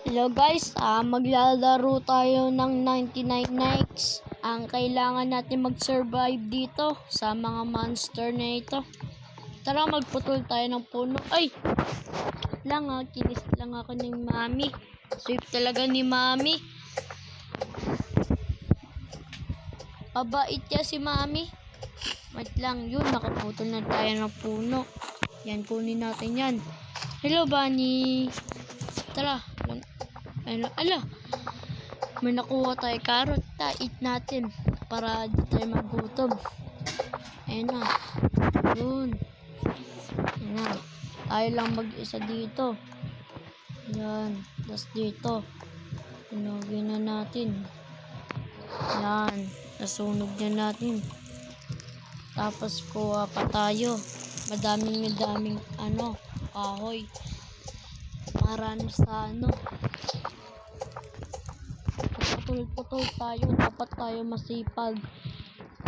Hello guys, maglalaro tayo ng 99 nights. Ang kailangan natin mag-survive dito sa mga monster na ito. Tara, magputol tayo ng puno. Ay! Kinis lang ako ni Mami. Sweet talaga ni Mami. Mabait niya si Mami. Wait lang, yun, nakaputol na tayo ng puno. Yan, kunin natin yan. Hello, Bunny. Tara. Ala, may nakuha tayo carrot. Eat natin para di tayo magutom. Ayan na. Yun. Ayan na. Tayo lang mag-isa dito. Ayan. Tapos dito. Pinugin na natin. Ayan. Nasunog na natin. Tapos kuha pa tayo. Madaming kahoy. Para sa putol tayo, dapat tayo masipag.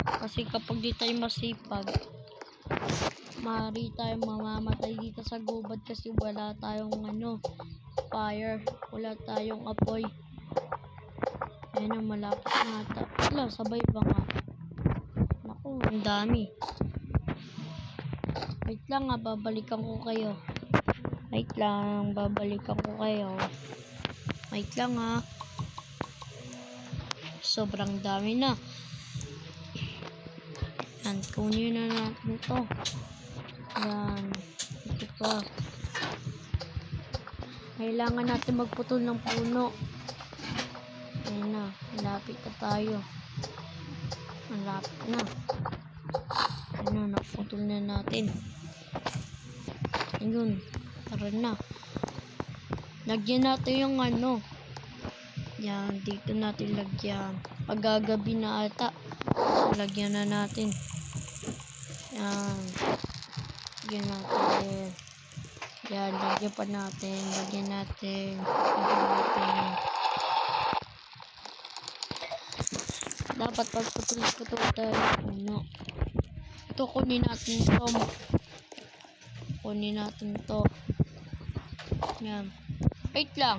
Kasi kapag di tayo masipag, maaari tayo mamamatay dito sa gubad kasi wala tayong fire, wala tayong apoy. Ayan ang malapit na ata. Wala, sabay ba nga? Naku, ang dami. Wait lang babalikan ko kayo. Wait lang sobrang dami na. Yan, kunin na natin ito. Yan, ito pa. Kailangan natin magputol ng puno. Ayan na, malapit na tayo. Malapit na. Ayan na, naputol na natin. Ayun, tara na. Lagyan natin yung yan, dito natin lagyan. Pagagabi na ata, lagyan na natin. Yan. Lagyan natin. Yan, lagyan pa natin. Lagyan natin. Dapat pagputol-putol tayo. Ito, kunin natin to. Yan. Wait lang.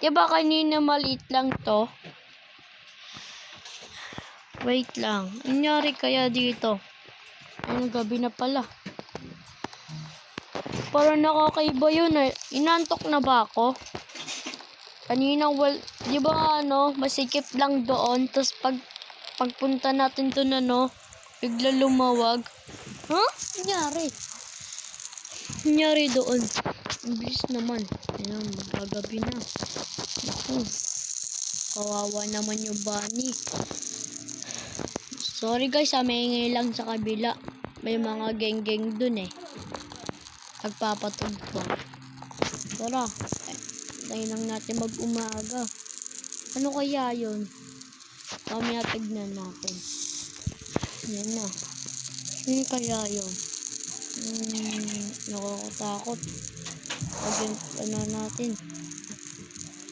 Diba kanina maliit lang to? Wait lang. Nangyari kaya dito? Ayun, gabi na pala. Parang nakakaiba yun eh. Inantok na ba ako? Kanina, di ba masikip lang doon. Tapos pagpunta natin doon bigla lumawag. Huh? Nangyari doon. Ang bilis naman. Ayan, magagabi na. Naku. Kawawa naman yung bunny. Sorry guys, maingay lang sa kabila. May mga geng-geng dun eh. Nagpapatog pa. Tara. Tayo lang natin mag-umaga. Ano kaya yun? Mamaya tignan natin. Yan na. Ano kaya yun? Nakakatakot. Natin.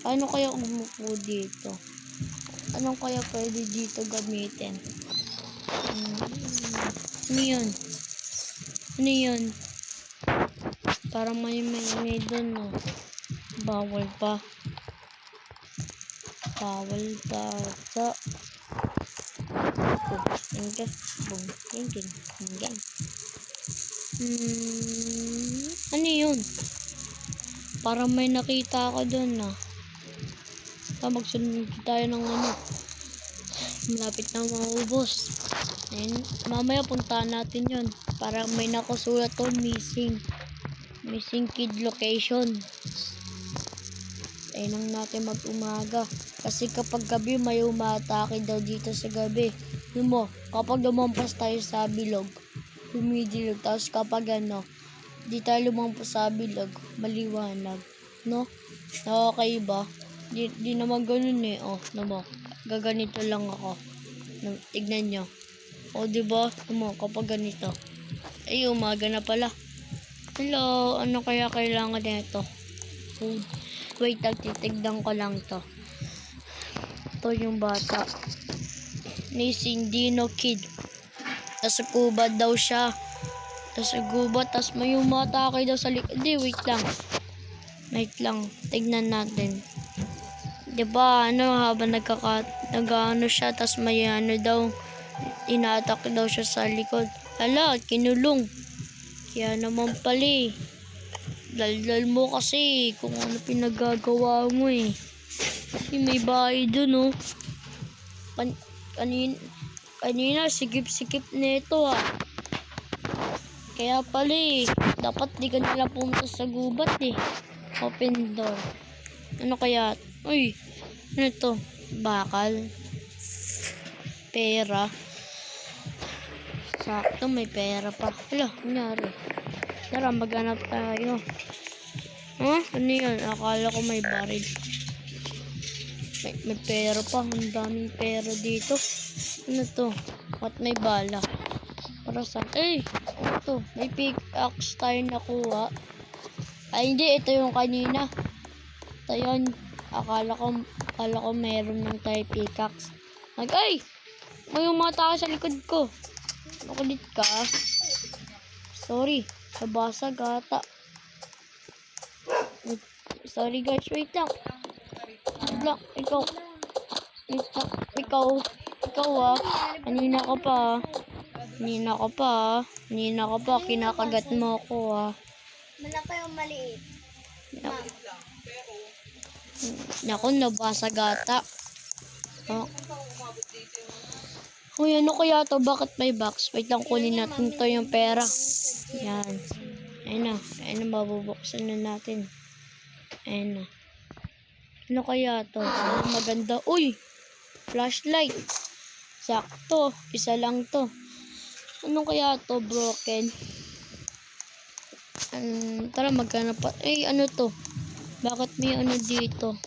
Paano kaya umupo dito? Anong kaya pwede dito gamitin? Ano yun? Parang may doon Bawal pa. Ano yun? Parang may nakita ako doon magsunod tayo ng malapit na maubos. And mamaya puntahan natin yun. Parang may nakasulat to, missing kid location. Tayo lang natin mag-umaga. Kasi kapag gabi may umatake daw dito sa gabi. Kapag lumampas tayo sa bilog, humidilog. Tapos kapag di tayo lumampas sa bilog, maliwanag. Okay ba? Di naman ganun eh. Gaganito lang ako. Tignan nyo. Diba? Kapag ganito. Ay, umaga na pala. Hello, ano kaya kailangan nito? Food. Wait, titignan ko lang to. Ito yung bata. Missing Dino Kid. Nasa gubat daw siya. Tapos may umatake daw sa likod. Hindi, wait lang. Wait lang, tignan natin. 'Di ba habang nag-ano siya, tas may daw, inaatak daw siya sa likod. Hala, kinulong. Kaya naman pala eh. Daldal mo kasi kung ano pinagagawa mo eh. May bahay dun oh. Kanina sikip-sikip nito ah. Kaya pala eh. Dapat di ka nila pumunta sa gubat eh. Open door. Ano kaya? Uy, ano to? Bakal. Pera. Sakto, may pera pa. Hala, nangyari. Tara, maghanap tayo. Ano yan? Akala ko may baril. May pera pa. Ang daming pera dito. Ano to? At may bala. Para sa... ito. May pickaxe tayo nakuha. Ay, hindi. Ito yung kanina. Ito yun. Akala ko meron ng tayo pickaxe. Ay! May mga tao sa likod ko. Makulit ka. Sorry. Nabasag ata. Sorry guys. Wait lang. Ikaw ah. Kanina ka pa. Kinakagat mo ako ah. Malaki yung maliit. Naku, nabasag ata. Uy, ano kaya to? Bakit may box? Wait lang, kunin natin to yung pera. Yan. Ayun na, mabubuksan na natin. Ayun na. Ano kaya to? Maganda. Uy! Flashlight. Sakto. Isa lang to. Ano kaya to? Broken. Tara, maghanap pa. Ano to? Bakit may ano dito?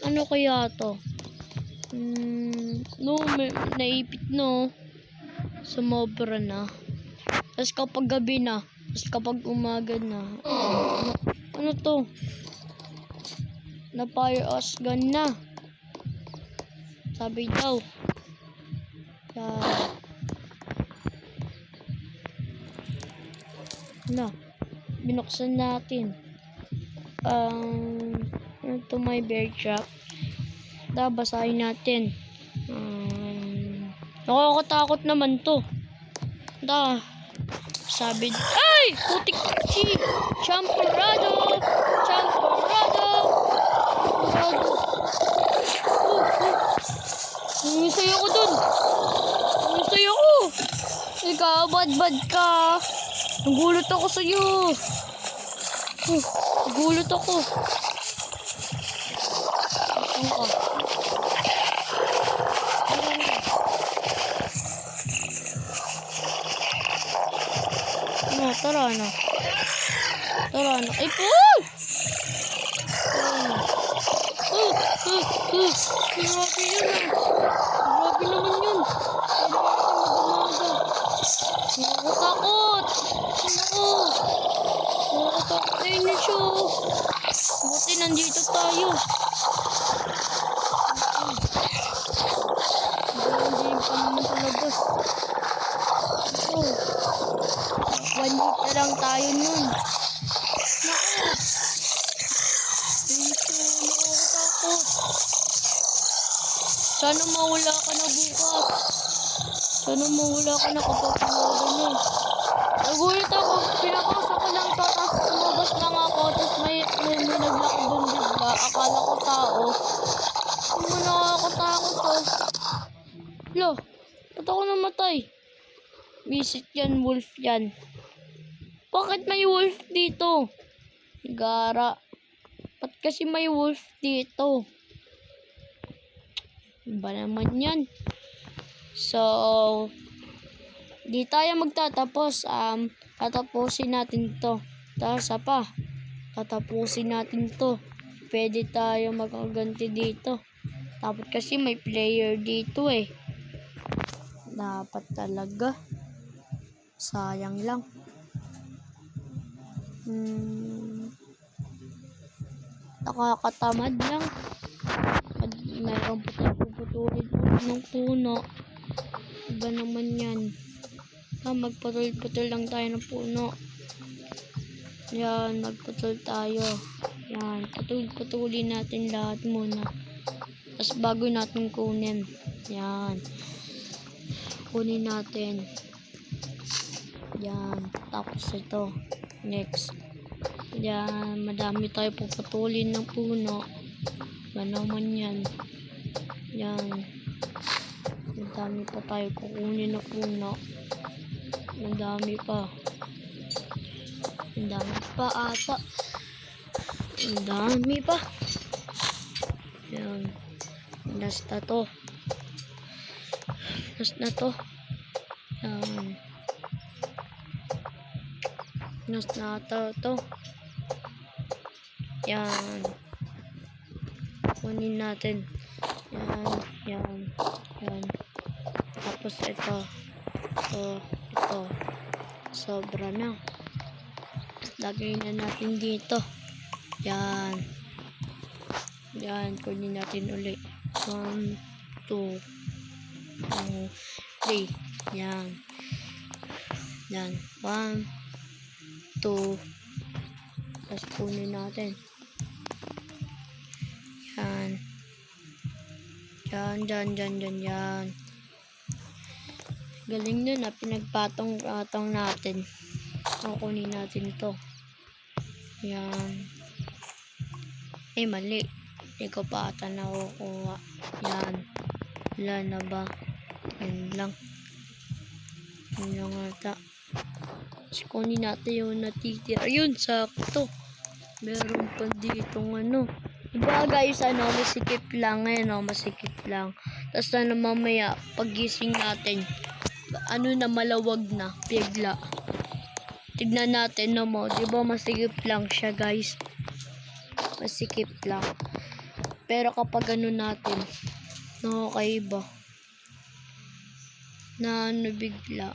Ano kaya to? May naipit no. Sumobra na. Tapos kapag gabi na. Tapos kapag umaga na. Ano to? Na-fire us gun na. Sabi daw. Binuksan natin. Ano to, my bear trap. Basahin natin. Nakakatakot naman to. Sabi, ay! Putik si Champorado! Umisay ako dun. Ikaw, bad ka. Nagulat ako sa'yo. Nagulat ako. Tara na. Ay, Paul! Grabe yun ah. Grabe naman yun. Nakakatakot. Nakakatakot na yun siya. Buti nandito tayo. Hindi pa naman sa labas. 1 week na lang tayo nun. Nakakatakot. Sana mawala ka na bukas. Sana mawala ka na kapag kumawala na. Nagulit ako. Pinapasa ko lang to. Tapos lumabas lang ako. Tapos may naglaki dun, diba? Akala ko tao. Hindi mo nakakatakot to. Ba't ako namatay? Visit yan, wolf yan. Bakit may wolf dito? Gara. Ba't kasi may wolf dito? Ba naman yan? So, di tayo magtatapos. Tatapusin natin to. Tapos tatapusin natin to. Pwede tayo magaganti dito. Dapat kasi may player dito eh. Dapat talaga. Sayang lang. Nakakatamad lang. Mayroong putulin ng puno. Iba naman yan. Magputol-putol lang tayo ng puno. Yan, magputol tayo. Yan, putulin natin lahat muna. Tapos bago natin kunin. Yan. Kunin natin. Yan. Tapos ito. Next. Yan. Madami tayo puputulin ng puno. Ba naman yan. Yan. Madami pa tayo kukunin ng puno. Madami pa. Madami pa ata. Ang dami pa. Yan. Last na to. Last na to. Yan. Last na to. Yan. Kunin natin. Yan. Yan. Yan. Tapos ito. Ito. Sobra na. Lagay na natin dito. Yan. Yan. Kunin natin ulit. 1, 2, 3. Yan. Yan. 1, 2. Tapos kunin natin. Yan. Yan. Galing nun na pinagpatong-patong natin. Kukunin natin ito. Yan. Mali. Hindi ko pa ata nakukuha. Yan. Wala na ba? Yan lang. Yan lang ata. Tapos kunin natin yung natitira. Ayun, sakto. Meron pa ditong ano. Diba guys, masikip lang. Ngayon, masikip lang. Tapos mamaya, paggising natin, na malawag na. Bigla. Tignan natin mo. Diba masikip lang siya guys. Masikip lang. Pero kapag natin, nakakaiba. Na bigla.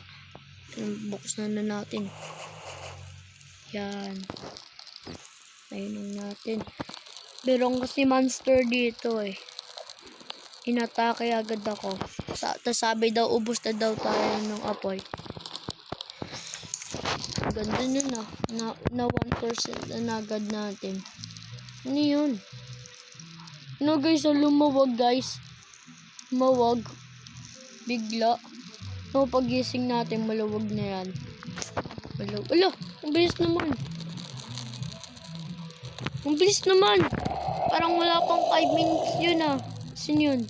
Buksan na natin. Yan. Ayun natin. Pero kasi monster dito eh. Inatake agad ako. Tapos sabi daw, ubos na daw tayo ng apoy. Ganda nun na 1% na agad natin. Ano yun? No guys, lumawag guys. Lumawag. Bigla. No, pagising natin, malawag na yan. Ala, ang bilis naman. Ang bilis naman. Parang wala pang 5 minutes yun ah. Sino yun?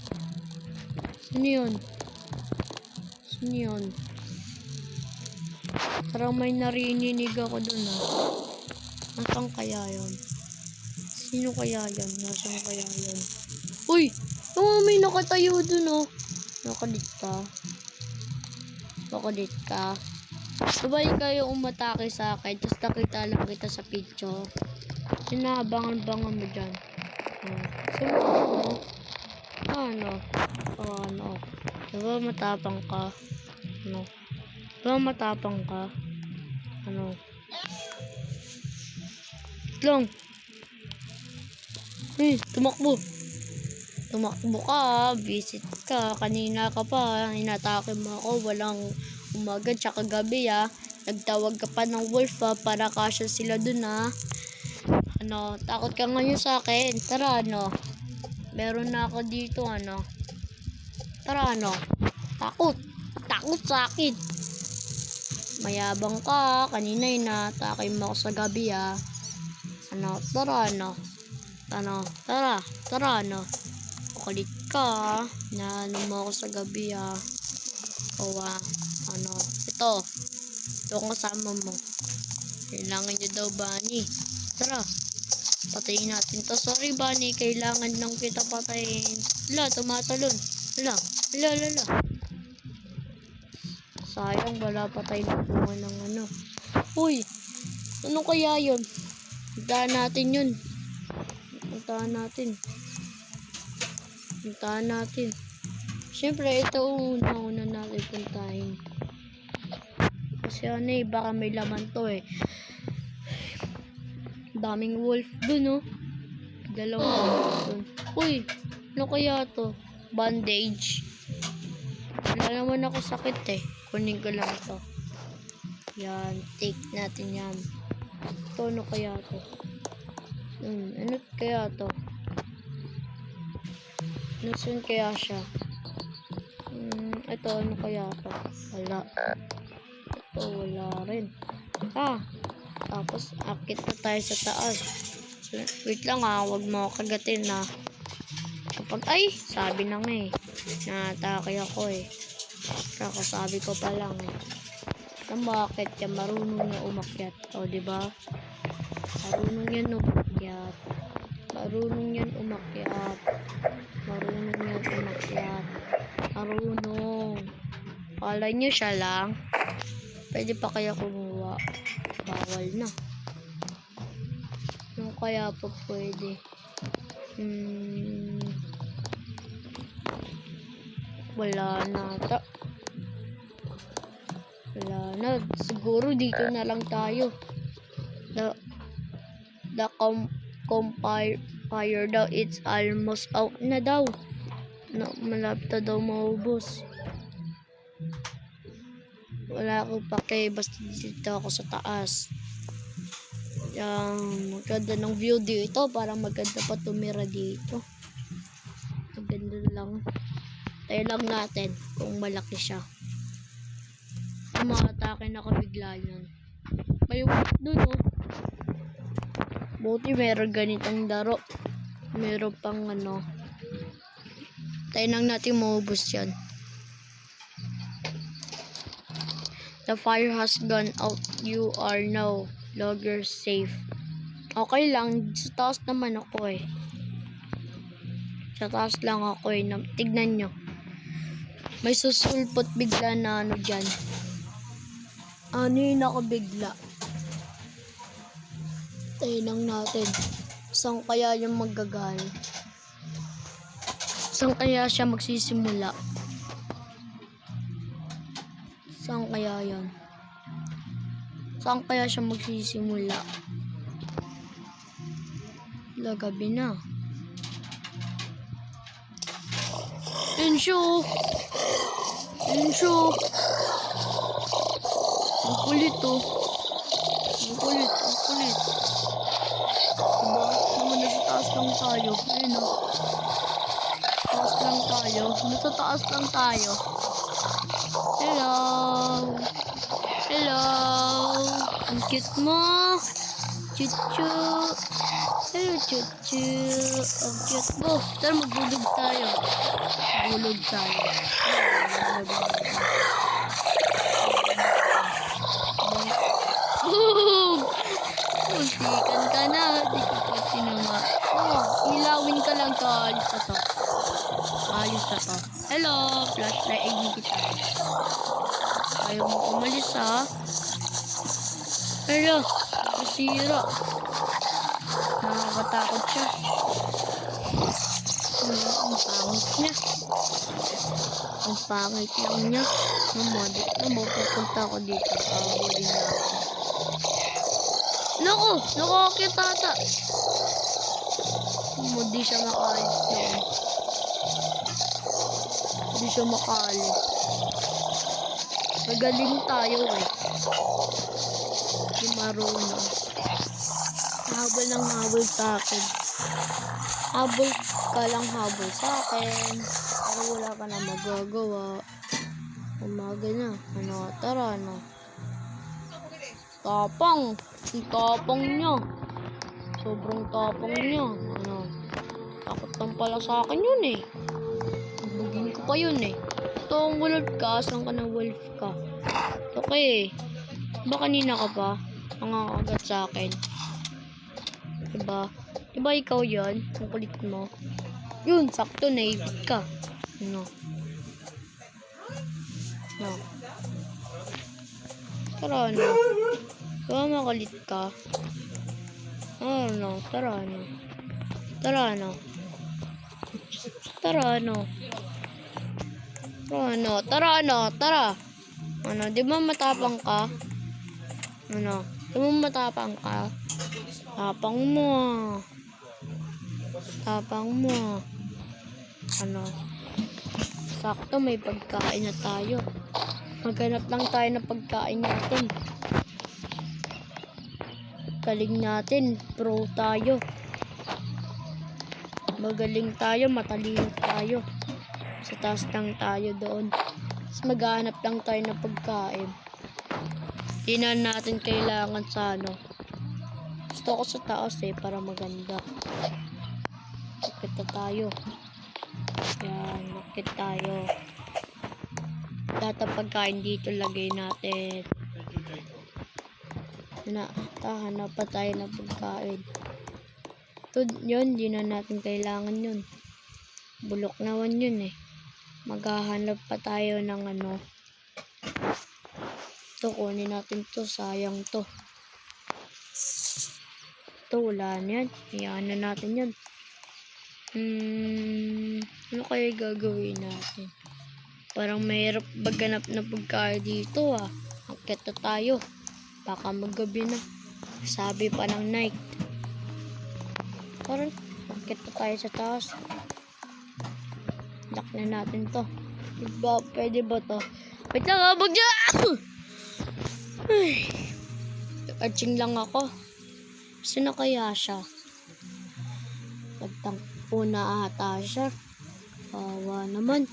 Sino yun? Sino yun? Parang may narinig ako dun ah. Nasaan kaya yun? Sino kaya yan? Nasaan kaya yan? Uy! May nakatayo dun oh. Nakadit ka. Sabay kayo umatake sa akin. Tapos nakita lang kita sa picture. Sinabangan-bangan mo dyan. Ano? Diba matapang ka? Ano? Diba matapang ka? Ano? Lang. Tumakbo ka, visit ka, kanina ka pa, inatake mo ako, walang umaga tsaka gabi nagtawag ka pa ng wolf para kasya sila dun takot ka ngayon sa akin, tara meron na ako dito tara takot sa akin, mayabang ka, kanina inatake mo ako sa gabi tara kulit ka na mo ako sa gabi ito kasama mo, kailangan nyo daw Bunny, tara patayin natin to, sorry Bunny, kailangan lang kita patayin, tumatalon, sayang wala pa tayo nakuha ng uy, ano kaya yun, puntahan natin. Siyempre, ito una natin puntahin. Kasi baka may laman to daming wolf dun dalawang wolf dun. Uy, ano kaya to? Bandage. Wala naman ako sakit kunin ko lang to. Yan, take natin yan. Ito, ano kaya to? Ano kaya to? Nasaan kaya siya? Ito, ano kaya to? Wala. Ito, wala rin. Tapos, akit na tayo sa taas. Wait lang wag mo ako kagatin ay, sabi na nga naatake ako kakasabi ko pa lang bakit yan marunong na umakyat diba? Marunong yan umakyat. Kala nyo siya lang? Pwede pa kaya kumuha? Bawal na. Ano kaya pa pwede? Wala na. Siguro dito na lang tayo. The campfire daw, it's almost out na daw. Malapit na daw maubos. Wala akong pake, basta dito ako sa taas. Maganda ng view dito, parang maganda pa tumira dito. Maganda lang. Tayo lang natin kung malaki siya. Umatake na kabigla yan. May wolf dun buti meron ganitong daro. Meron pang tayo lang natin maubos yan. The fire has gone out. You are now longer safe. Okay lang. Sa taas naman ako Sa taas lang ako Tignan nyo. May susulpot bigla na dyan. Yun ako bigla. Tayo lang natin. Saan kaya yung magagaling? Saan kaya siya magsisimula? Saan kaya yan? Saan kaya siya magsisimula? Gabi na. Yun siya. Ang kulit Ang kulit. Diba? Naman nasa taas lang tayo. Ayun Taas lang tayo. Nasa taas lang tayo. Hello. Ang cute mo. Chuchu. Hello, Chuchu. Ang cute mo. Tara, magbulog tayo. Sikan ka na. Di ka pa sinama. Ilawin ka lang to. Ayos na to. Hello. Flashlight. Ay, kita. Ayaw mo umalis Hello. Masira. Nakakatakot siya. Ang pangit niya. Ang pangit lang niya. Pupunta ako dito. Abulin na ako. Naku! Nakakakit ata. Hindi siya makalit doon. Hindi siya makalit. Magaling tayo Hindi marunong. Habol ng habol sa akin. Habol ka lang habol sa akin. Pero wala ka na magagawa. Umaga na. Tara Tapang. Ang tapang niya. Sobrang tapang niya. Takot lang pala sa akin yun Bugin ko pa yun Ito ang wolf ka. Saan ka na wolf ka? Okay. Diba kanina ka pa? Nangangagat sa akin. Diba ikaw yan? Ang kulit mo. Yun, sakto, naibig ka. Tara Diba makulit ka? Tara. Di ba matapang ka? Di ba matapang ka? Tapang mo. Sakto, may pagkain na tayo. Maghanap lang tayo ng pagkain natin. Galing natin, pro tayo. Magaling tayo, matalino tayo. Sa taas lang tayo doon. Tapos maghahanap lang tayo ng pagkain. Di na natin kailangan sa ano. Gusto ko sa taas para maganda. Bakit na tayo? Yan, bakit tayo? Lahat ng pagkain dito lagay natin. Hanap pa tayo ng pagkain. Ito, yun, di na natin kailangan yun. Bulok naman yun Maghahanap pa tayo ng ano. Ito, kunin natin to. Sayang to. Ito, wala na yan. Hayaan na natin yan. Ano kaya gagawin natin? Parang mahirap maghanap ng pagkain dito Akit na tayo. Baka maggabi na. Sabi pa ng night. Parang akit na tayo sa taas. Lock na natin to. Diba, pwede ba to? Wait lang habang dyan! Arching lang ako. Sino kaya siya? Nagtangpo na ata siya. Kawa naman.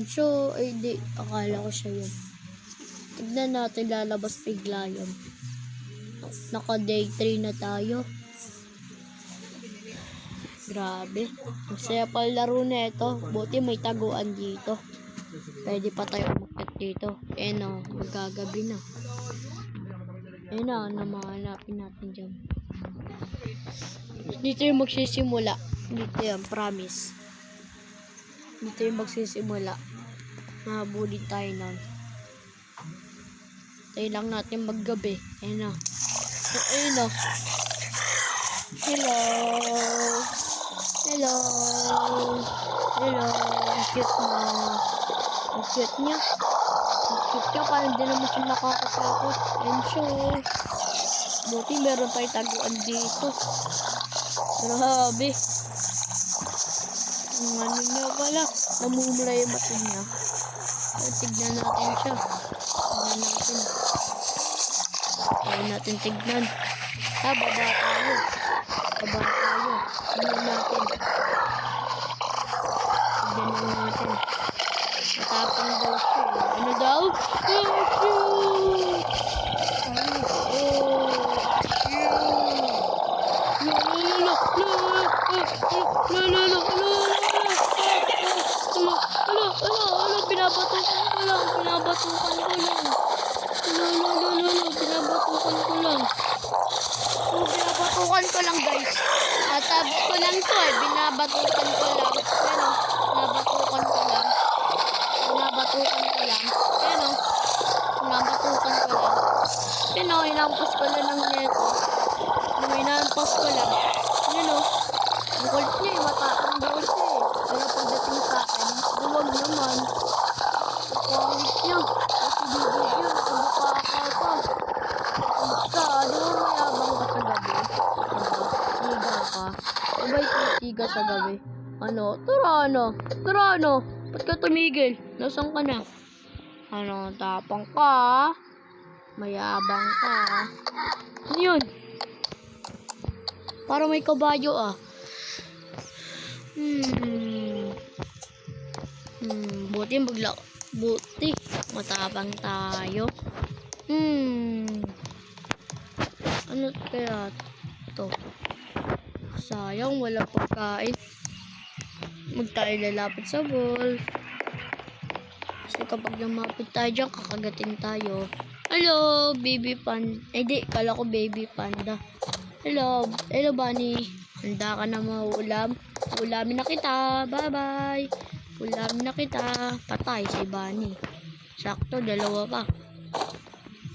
So, ay di. Akala ko siya yun. Tignan natin, lalabas bigla yun. Naka day 3 na tayo. Grabe. Masaya pa laro na ito. Buti may taguan dito. Pwede pa tayo umakit dito. Magagabi na. Namahanapin natin dyan. Dito yung magsisimula. Dito yan, promise. Dito yung magsisimula. Mahabulin tayo nun. Tayo lang natin maggabi. Ayun na. Hello. Hello. Ang cute na. Ang cute niya. Ang cute niya. Parang hindi naman siya nakakatakot. And so, buti meron tayo taguan dito. Grabe. Ang ano niya pala. Namumula yung mata niya. Tignan natin siya. Tignan natin tignan. Baba tayo. Tignan natin. Matapang daw siya. Ano daw? Binabatukan ko lang. Binabatukan ko lang, guys. Tabs ko lang to binabatukan ko lang. Binabatukan ko lang. Hinampas ko lang ng neto. Hinampas ko lang. Ang kulit niya matapang daw siya Pero pagdating sa akin, duwag naman. Pangit niya. Kasi bibigyan, nakabukaka pa. Di ba mayabang ka sa gabi? Tiga ka. Sabay tiga sa gabi. Tara ano? Ba't ka tumigil? Nasaan ka na? Tapang ka? Mayabang ka? Ano yun? Para may kabayo Buti matapang tayo. Ano kaya to? Sayang wala pagkain. Tayo lalapit sa ball. Kasi kapag lumapit tayo dyan, kakagatin tayo. Hello, baby panda. Kala ko baby panda. Hello bunny. Handa ka na mauulam? Ulamin na kita. Bye-bye. Ulamin na kita. Patay si bunny. Sakto, dalawa pa.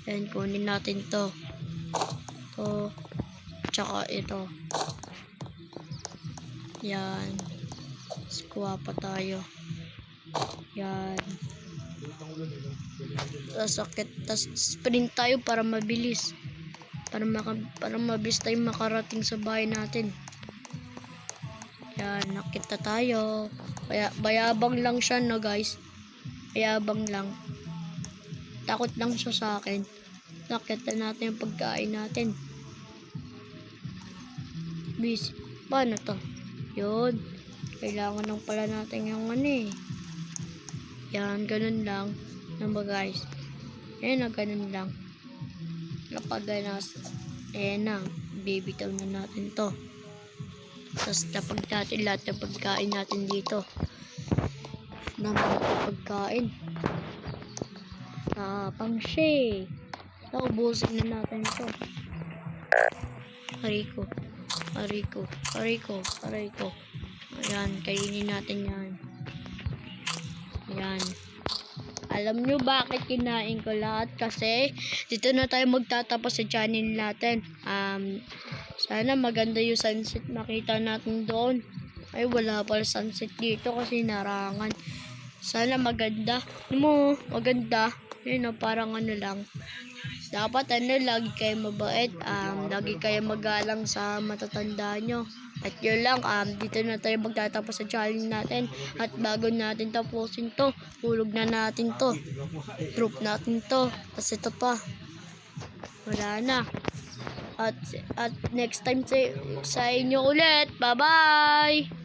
Yan, kunin natin to. To. Tsaka ito. Yan. Kuha pa tayo. Yan. Tapos sprint tayo para mabilis. Para mabilis tayo makarating sa bahay natin. Yan, nakita tayo. Bayabang lang siya guys. Bayabang lang. Takot lang siya sa akin. Nakita natin yung pagkain natin. Busy. Paano to? Yun. Kailangan lang pala natin yung ano eh. Yan, ganun lang. Ano ba guys? Ayan na, ganun lang. Kapag ayan na, bibitaw na natin to. Tapos tapag natin lahat ng pagkain natin dito. Naman pagkain. Pangshi. Naubusin na natin to. Ariko. Ayan, kainin natin yan. Ayan. Alam nyo bakit kinain ko lahat? Kasi dito na tayo magtatapos sa channel natin. Sana maganda yung sunset makita natin doon. Ay, wala pala sunset dito kasi narangan. Sana maganda. Maganda. Yun o, parang ano lang. Dapat lagi kayo mabait. Lagi kayo magalang sa matatanda nyo. At yun lang, dito na tayo magtatapos sa challenge natin. At bago natin tapusin to, hulog na natin to. Drop natin to. Kasi ito pa. Wala na. At next time sa inyo ulit. Bye-bye!